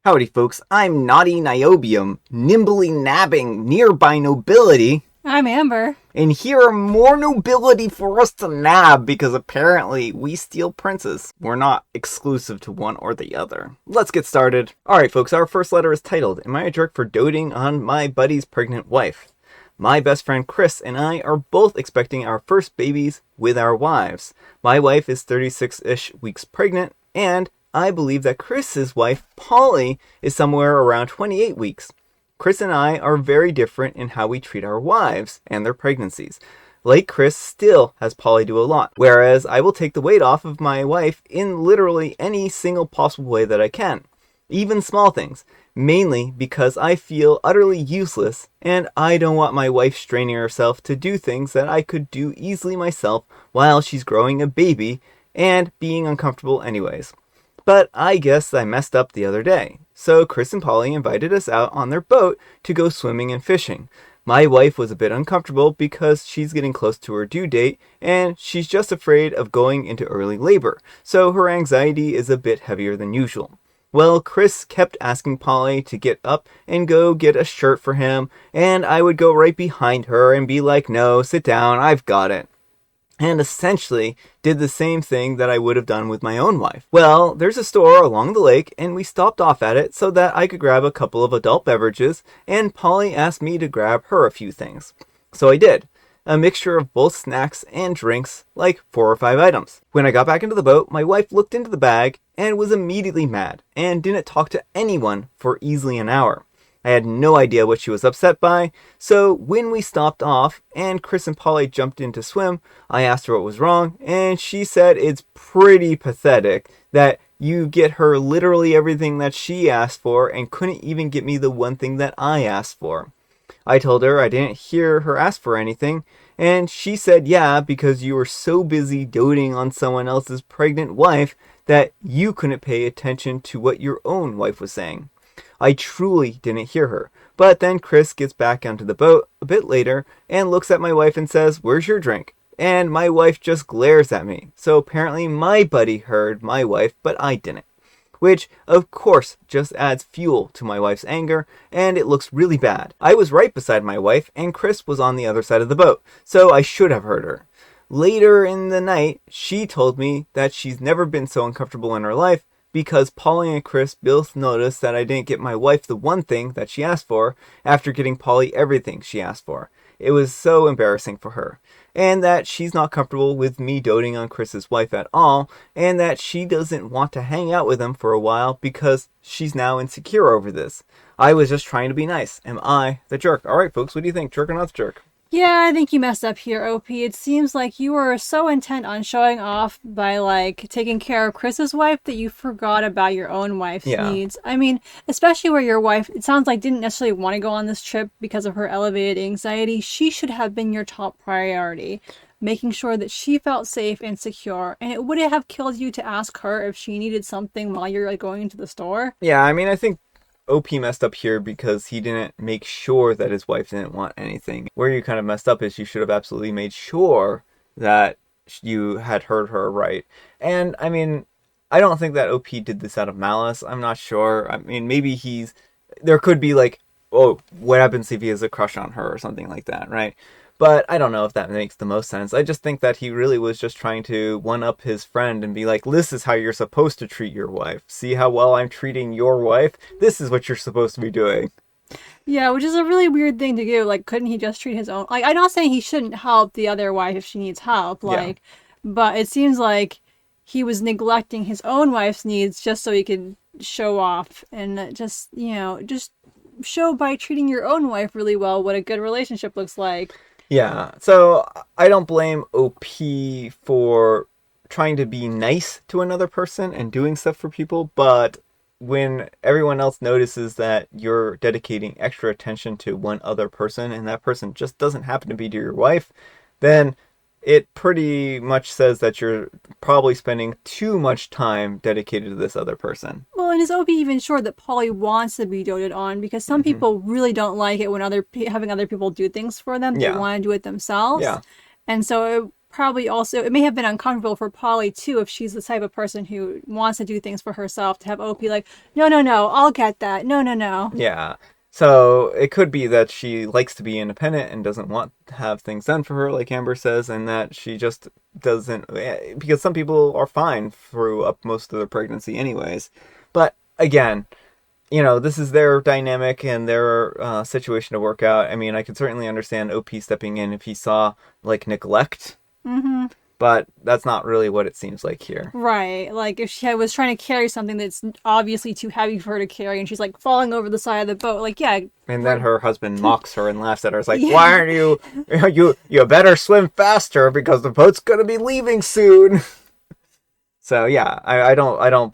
Howdy folks, I'm Naughty Niobium, nimbly nabbing nearby nobility. I'm Amber. And here are more nobility for us to nab because apparently we steal princes. We're not exclusive to one or the other. Let's get started. Alright folks, our first letter is titled, Am I a Jerk for Doting on My Buddy's Pregnant Wife? My best friend Chris and I are both expecting our first babies with our wives. My wife is 36-ish weeks pregnant, and I believe that Chris's wife, Polly, is somewhere around 28 weeks. Chris and I are very different in how we treat our wives and their pregnancies. Like Chris still has Polly do a lot, whereas I will take the weight off of my wife in literally any single possible way that I can. Even small things, mainly because I feel utterly useless and I don't want my wife straining herself to do things that I could do easily myself while she's growing a baby and being uncomfortable anyways. But I guess I messed up the other day. So Chris and Polly invited us out on their boat to go swimming and fishing. My wife was a bit uncomfortable because she's getting close to her due date and she's just afraid of going into early labor. So her anxiety is a bit heavier than usual. Well, Chris kept asking Polly to get up and go get a shirt for him, and I would go right behind her and be like, no, sit down, I've got it. And essentially did the same thing that I would have done with my own wife. Well, there's a store along the lake, and we stopped off at it so that I could grab a couple of adult beverages, and Polly asked me to grab her a few things. So I did. A mixture of both snacks and drinks, like 4 or 5 items. When I got back into the boat, my wife looked into the bag and was immediately mad, and didn't talk to anyone for easily an hour. I had no idea what she was upset by, so when we stopped off and Chris and Polly jumped in to swim, I asked her what was wrong, and she said it's pretty pathetic that you get her literally everything that she asked for and couldn't even get me the one thing that I asked for. I told her I didn't hear her ask for anything, and she said yeah, because you were so busy doting on someone else's pregnant wife that you couldn't pay attention to what your own wife was saying. I truly didn't hear her. But then Chris gets back onto the boat a bit later and looks at my wife and says, "Where's your drink?" And my wife just glares at me. So apparently my buddy heard my wife, but I didn't. Which, of course, just adds fuel to my wife's anger, and it looks really bad. I was right beside my wife, and Chris was on the other side of the boat, so I should have heard her. Later in the night, she told me that she's never been so uncomfortable in her life, because Polly and Chris both noticed that I didn't get my wife the one thing that she asked for after getting Polly everything she asked for. It was so embarrassing for her. And that she's not comfortable with me doting on Chris's wife at all, and that she doesn't want to hang out with him for a while because she's now insecure over this. I was just trying to be nice. Am I the jerk? Alright folks, what do you think? Jerk or not the jerk? Yeah, I think you messed up here, OP. It seems like you were so intent on showing off by, taking care of Chris's wife that you forgot about your own wife's needs. I mean, especially where your wife, it sounds like, didn't necessarily want to go on this trip because of her elevated anxiety. She should have been your top priority, making sure that she felt safe and secure. And it wouldn't have killed you to ask her if she needed something while you're, going into the store. Yeah, I mean, I think OP messed up here because he didn't make sure that his wife didn't want anything. Where you kind of messed up is you should have absolutely made sure that you had heard her right. And, I mean, I don't think that OP did this out of malice. I'm not sure. I mean, maybe there could be oh, what happens if he has a crush on her or something like that, right? But I don't know if that makes the most sense. I just think that he really was just trying to one-up his friend and be like, this is how you're supposed to treat your wife. See how well I'm treating your wife? This is what you're supposed to be doing. Yeah, which is a really weird thing to do. Couldn't he just treat his own... I'm not saying he shouldn't help the other wife if she needs help, but it seems like he was neglecting his own wife's needs just so he could show off and just show by treating your own wife really well what a good relationship looks like. Yeah, so I don't blame OP for trying to be nice to another person and doing stuff for people, but when everyone else notices that you're dedicating extra attention to one other person and that person just doesn't happen to be to your wife, then it pretty much says that you're probably spending too much time dedicated to this other person. Well, and is OP even sure that Polly wants to be doted on? Because some people really don't like it when having other people do things for them. They want to do it themselves. Yeah. And so it probably also, it may have been uncomfortable for Polly too, if she's the type of person who wants to do things for herself, to have OP like, no, no, no, I'll get that. No, no, no. Yeah. So it could be that she likes to be independent and doesn't want to have things done for her, like Amber says, and that she just doesn't, because some people are fine through up most of their pregnancy anyways. But again, this is their dynamic and their situation to work out. I mean, I could certainly understand OP stepping in if he saw, like, neglect. Mm-hmm. But that's not really what it seems like here. Right. Like, if she was trying to carry something that's obviously too heavy for her to carry, and she's, like, falling over the side of the boat, like, yeah. And then her husband mocks her and laughs at her. It's like, why aren't you better swim faster because the boat's going to be leaving soon. So, yeah, I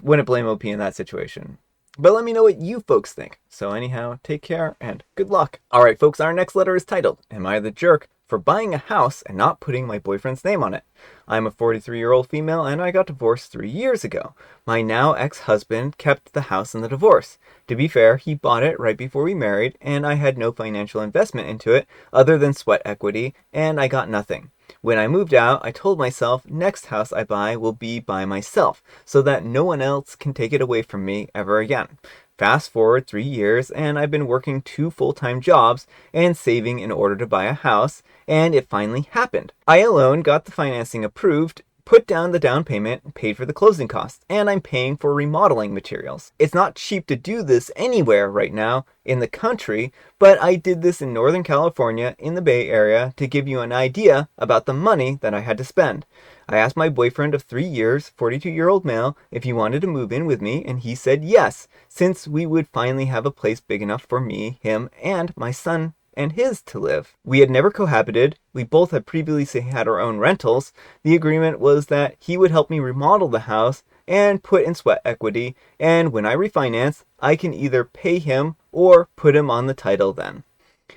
wouldn't blame OP in that situation. But let me know what you folks think. So anyhow, take care and good luck. All right, folks, our next letter is titled, Am I the Jerk for Buying a House and Not Putting My Boyfriend's Name on It? I'm a 43-year-old female and I got divorced 3 years ago. My now ex-husband kept the house in the divorce. To be fair, he bought it right before we married and I had no financial investment into it other than sweat equity, and I got nothing. When I moved out, I told myself next house I buy will be by myself, so that no one else can take it away from me ever again. Fast forward 3 years, and I've been working 2 full-time jobs and saving in order to buy a house, and it finally happened. I alone got the financing approved, put down the down payment, and paid for the closing costs, and I'm paying for remodeling materials. It's not cheap to do this anywhere right now in the country, but I did this in Northern California in the Bay Area to give you an idea about the money that I had to spend. I asked my boyfriend of 3 years, 42-year-old male, if he wanted to move in with me, and he said yes, since we would finally have a place big enough for me, him, and my son and his to live. We had never cohabited. We both had previously had our own rentals. The agreement was that he would help me remodel the house and put in sweat equity, and when I refinance, I can either pay him or put him on the title then.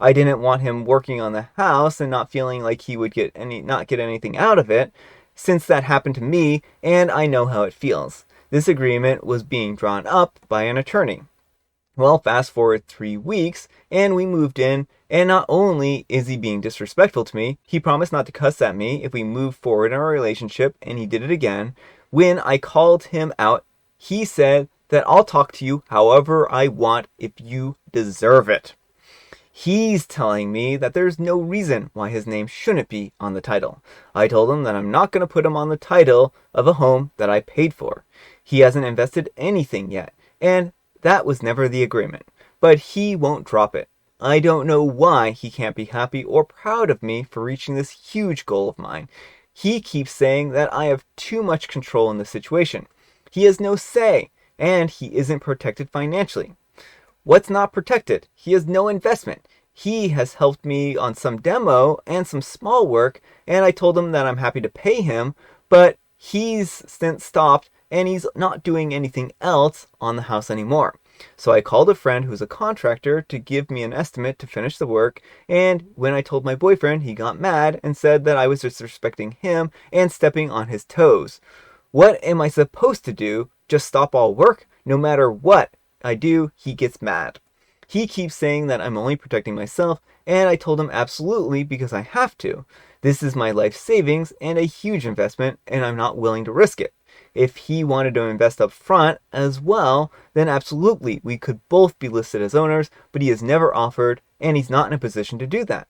I didn't want him working on the house and not feeling like he would not get anything out of it, since that happened to me and I know how it feels. This agreement was being drawn up by an attorney. Well, fast forward 3 weeks, and we moved in, and not only is he being disrespectful to me, he promised not to cuss at me if we moved forward in our relationship, and he did it again. When I called him out, he said that I'll talk to you however I want if you deserve it. He's telling me that there's no reason why his name shouldn't be on the title. I told him that I'm not going to put him on the title of a home that I paid for. He hasn't invested anything yet, and that was never the agreement. But he won't drop it. I don't know why he can't be happy or proud of me for reaching this huge goal of mine. He keeps saying that I have too much control in the situation. He has no say, and he isn't protected financially. What's not protected? He has no investment. He has helped me on some demo and some small work, and I told him that I'm happy to pay him, but he's since stopped and he's not doing anything else on the house anymore. So I called a friend who's a contractor to give me an estimate to finish the work, and when I told my boyfriend, he got mad and said that I was disrespecting him and stepping on his toes. What am I supposed to do? Just stop all work? No matter what I do, he gets mad. He keeps saying that I'm only protecting myself, and I told him absolutely because I have to. This is my life savings and a huge investment, and I'm not willing to risk it. If he wanted to invest up front as well, then absolutely we could both be listed as owners, but he has never offered, and he's not in a position to do that.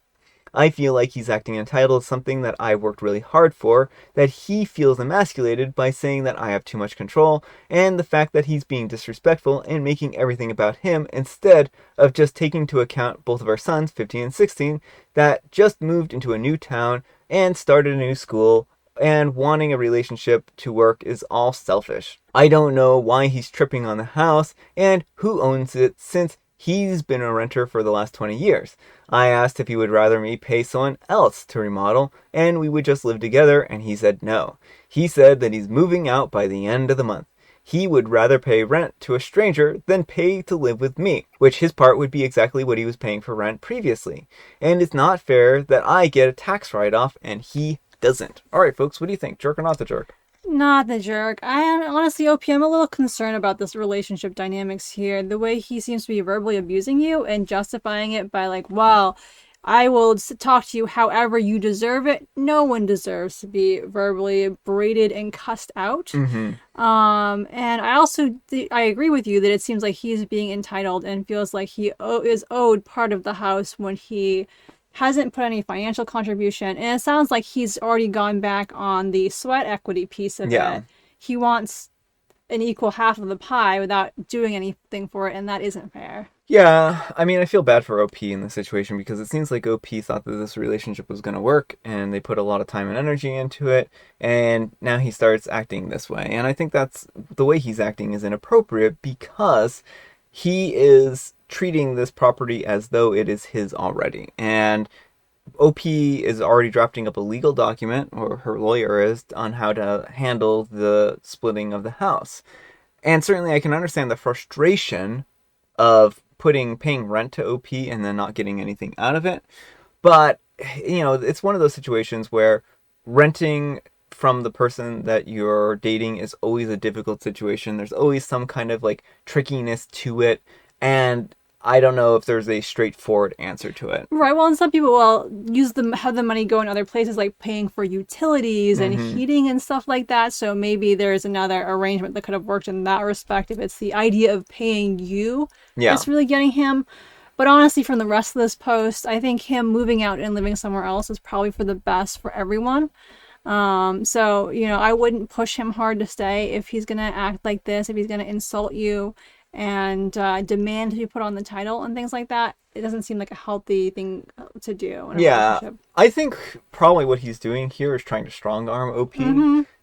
I feel like he's acting entitled to something that I worked really hard for, that he feels emasculated by saying that I have too much control, and the fact that he's being disrespectful and making everything about him instead of just taking into account both of our sons, 15 and 16, that just moved into a new town and started a new school, and wanting a relationship to work is all selfish. I don't know why he's tripping on the house and who owns it, since he's been a renter for the last 20 years. I asked if he would rather me pay someone else to remodel and we would just live together, and he said no. He said that he's moving out by the end of the month. He would rather pay rent to a stranger than pay to live with me, which his part would be exactly what he was paying for rent previously. And it's not fair that I get a tax write-off and he doesn't. Alright folks, what do you think? Jerk or not the jerk? Not the jerk. I am honestly, OP, I'm a little concerned about this relationship dynamics here. The way he seems to be verbally abusing you and justifying it by like, well, I will talk to you however you deserve it. No one deserves to be verbally berated and cussed out. Mm-hmm. And I agree with you that it seems like he's being entitled and feels like he is owed part of the house when he hasn't put any financial contribution. And it sounds like he's already gone back on the sweat equity piece of Yeah. it. He wants an equal half of the pie without doing anything for it, and that isn't fair. Yeah, I mean, I feel bad for OP in this situation because it seems like OP thought that this relationship was going to work and they put a lot of time and energy into it, and now he starts acting this way. And I think that's the way he's acting is inappropriate because he is treating this property as though it is his already. And OP is already drafting up a legal document, or her lawyer is, on how to handle the splitting of the house. And certainly I can understand the frustration of paying rent to OP and then not getting anything out of it. But, it's one of those situations where renting from the person that you're dating is always a difficult situation. There's always some kind of like trickiness to it. And I don't know if there's a straightforward answer to it. Right. Well, and some people will have the money go in other places, like paying for utilities and heating and stuff like that. So maybe there's another arrangement that could have worked in that respect. If it's the idea of paying you that's really getting him. But honestly, from the rest of this post, I think him moving out and living somewhere else is probably for the best for everyone. So, I wouldn't push him hard to stay if he's going to act like this, if he's going to insult you and demand to be put on the title and things like that. It doesn't seem like a healthy thing to do in a relationship. I think probably what he's doing here is trying to strong arm OP.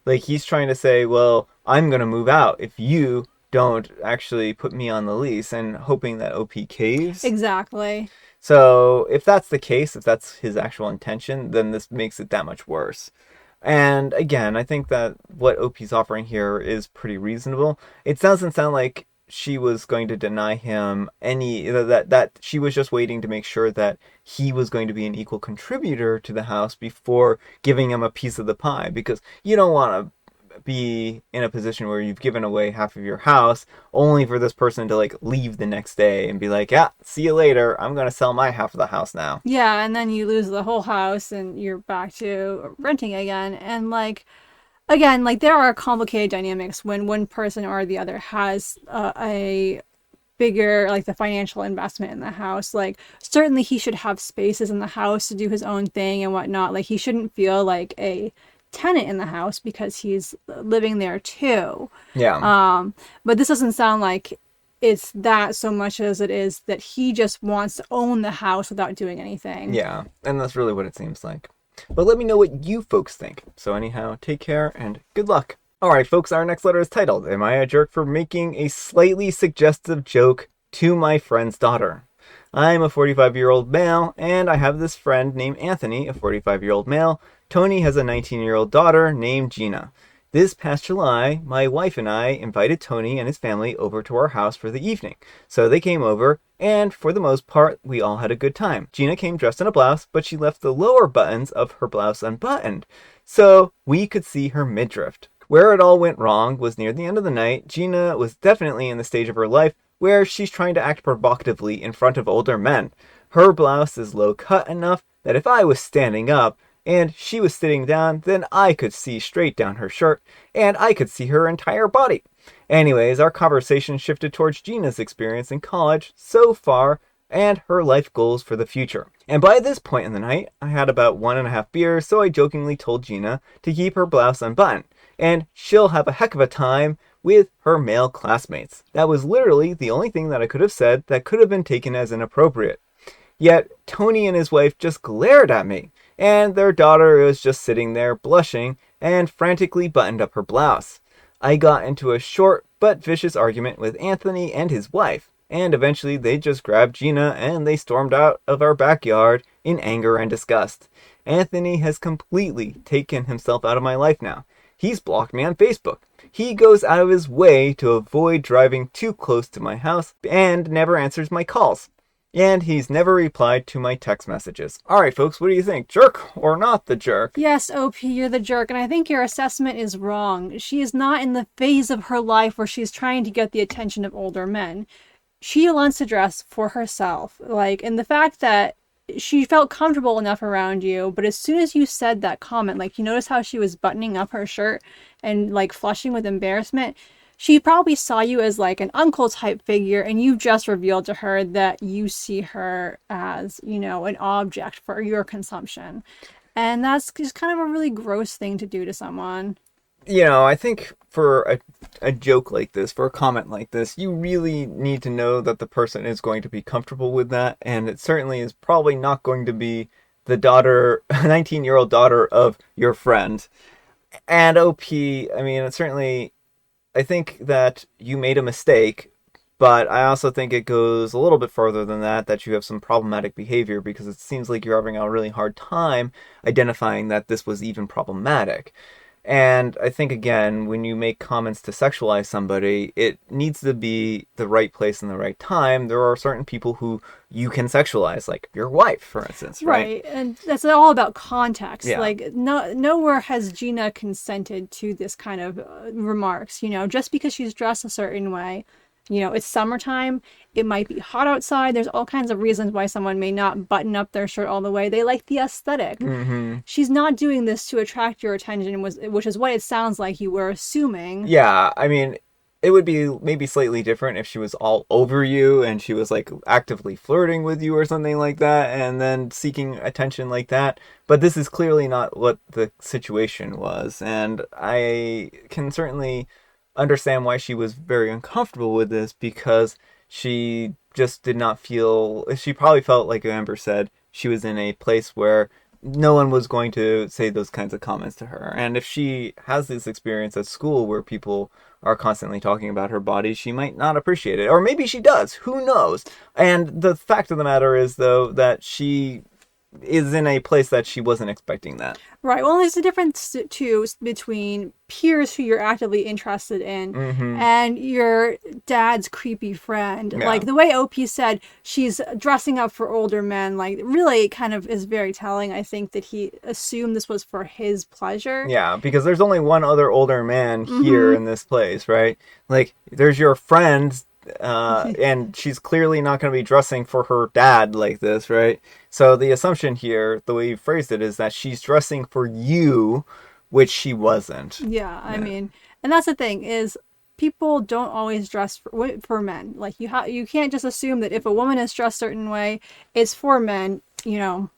Like, he's trying to say, well, I'm going to move out if you don't actually put me on the lease, and hoping that OP caves. Exactly. So if that's the case, if that's his actual intention, then this makes it that much worse. And again, I think that what OP's offering here is pretty reasonable. It doesn't sound like she was going to deny him that she was just waiting to make sure that he was going to be an equal contributor to the house before giving him a piece of the pie, because you don't want to be in a position where you've given away half of your house only for this person to like leave the next day and be like, yeah, see you later, I'm going to sell my half of the house now. Yeah, and then you lose the whole house and you're back to renting again. And again, there are complicated dynamics when one person or the other has a bigger, the financial investment in the house. Certainly he should have spaces in the house to do his own thing and whatnot. He shouldn't feel like a tenant in the house because he's living there too. Yeah. But this doesn't sound like it's that so much as it is that he just wants to own the house without doing anything. Yeah, and that's really what it seems like. But let me know what you folks think. So anyhow, take care and good luck. Alright folks, our next letter is titled, Am I a Jerk for Making a Slightly Suggestive Joke to My Friend's Daughter? I'm a 45-year-old male, and I have this friend named Anthony, a 45-year-old male. Tony has a 19-year-old daughter named Gina. This past July, my wife and I invited Tony and his family over to our house for the evening. So they came over, and for the most part, we all had a good time. Gina came dressed in a blouse, but she left the lower buttons of her blouse unbuttoned, so we could see her midriff. Where it all went wrong was near the end of the night. Gina was definitely in the stage of her life where she's trying to act provocatively in front of older men. Her blouse is low cut enough that if I was standing up and she was sitting down, then I could see straight down her shirt and I could see her entire body. Anyways, our conversation shifted towards Gina's experience in college so far and her life goals for the future. And by this point in the night, I had about 1.5 beers, so I jokingly told Gina to keep her blouse unbuttoned, and she'll have a heck of a time with her male classmates. That was literally the only thing that I could have said that could have been taken as inappropriate. Yet, Tony and his wife just glared at me, and their daughter was just sitting there blushing and frantically buttoned up her blouse. I got into a short but vicious argument with Anthony and his wife, and eventually they just grabbed Gina and they stormed out of our backyard in anger and disgust. Anthony has completely taken himself out of my life now. He's blocked me on Facebook. He goes out of his way to avoid driving too close to my house and never answers my calls. And he's never replied to my text messages. Alright folks, what do you think? Jerk or not the jerk? Yes, OP, you're the jerk, and I think your assessment is wrong. She is not in the phase of her life where she's trying to get the attention of older men. She wants to dress for herself. And the fact that she felt comfortable enough around you, but as soon as you said that comment, like you notice how she was buttoning up her shirt and like flushing with embarrassment, she probably saw you as like an uncle type figure, and you just revealed to her that you see her as, you know, an object for your consumption. And that's just kind of a really gross thing to do to someone. You know, I think for a joke like this, for a comment like this, you really need to know that the person is going to be comfortable with that, and it certainly is probably not going to be the daughter, 19-year-old daughter of your friend. And OP, I mean, it certainly, I think that you made a mistake, but I also think it goes a little bit further than that, that you have some problematic behavior, because it seems like you're having a really hard time identifying that this was even problematic. And I think, again, when you make comments to sexualize somebody, it needs to be the right place and the right time. There are certain people who you can sexualize, like your wife, for instance, right? Right. And that's all about context. Yeah. Like, nowhere has Gina consented to this kind of remarks. You know, just because she's dressed a certain way, you know, it's summertime, it might be hot outside. There's all kinds of reasons why someone may not button up their shirt all the way. They like the aesthetic. Mm-hmm. She's not doing this to attract your attention, which is what it sounds like you were assuming. Yeah, I mean, it would be maybe slightly different if she was all over you and she was like actively flirting with you or something like that and then seeking attention like that. But this is clearly not what the situation was. And I can certainly understand why she was very uncomfortable with this, because she just did not feel, she probably felt, like Amber said, she was in a place where no one was going to say those kinds of comments to her. And if she has this experience at school where people are constantly talking about her body, she might not appreciate it. Or maybe she does. Who knows? And the fact of the matter is, though, that she is in a place that she wasn't expecting that. Right. Well, there's a difference too between peers who you're actively interested in and your dad's creepy friend. Yeah. Like the way OP said, she's dressing up for older men. Like really, kind of is very telling. I think that he assumed this was for his pleasure. Yeah, because there's only one other older man here in this place, right? Like, there's your friend, and she's clearly not going to be dressing for her dad like this, right? So the assumption here, the way you phrased it, is that she's dressing for you, which she wasn't. Yeah, I mean, and that's the thing is people don't always dress for men. Like you can't just assume that if a woman is dressed a certain way, it's for men, you know.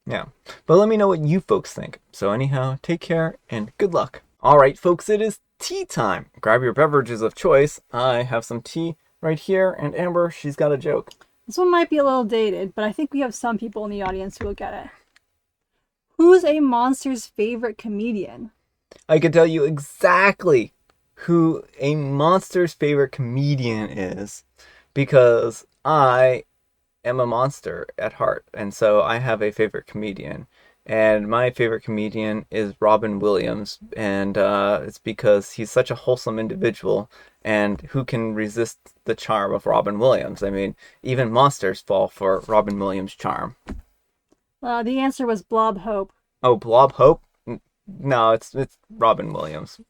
Yeah. But let me know what you folks think. So anyhow, take care and good luck. All right, folks, it is tea time. Grab your beverages of choice. I have some tea right here, and Amber, she's got a joke. This one might be a little dated, but I think we have some people in the audience who will get it. Who's a monster's favorite comedian? I can tell you exactly who a monster's favorite comedian is, because I am a monster at heart, and so I have a favorite comedian. And my favorite comedian is Robin Williams, and it's because he's such a wholesome individual, and who can resist the charm of Robin Williams? I mean, even monsters fall for Robin Williams' charm. The answer was Blob Hope. Oh, Blob Hope? No, it's Robin Williams.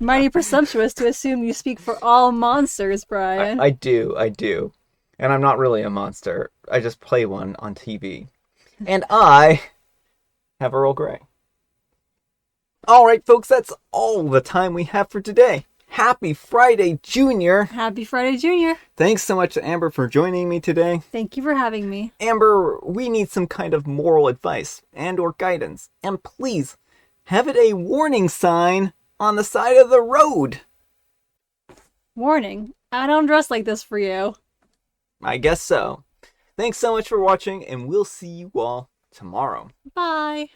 Mighty presumptuous to assume you speak for all monsters, Brian. I do. And I'm not really a monster. I just play one on TV. And I have Earl Grey. All right, folks, that's all the time we have for today. Happy Friday, Junior. Happy Friday, Junior. Thanks so much to Amber for joining me today. Thank you for having me. Amber, we need some kind of moral advice and or guidance. And please, have it a warning sign on the side of the road. Warning, I don't dress like this for you. I guess so. Thanks so much for watching, and we'll see you all tomorrow. Bye.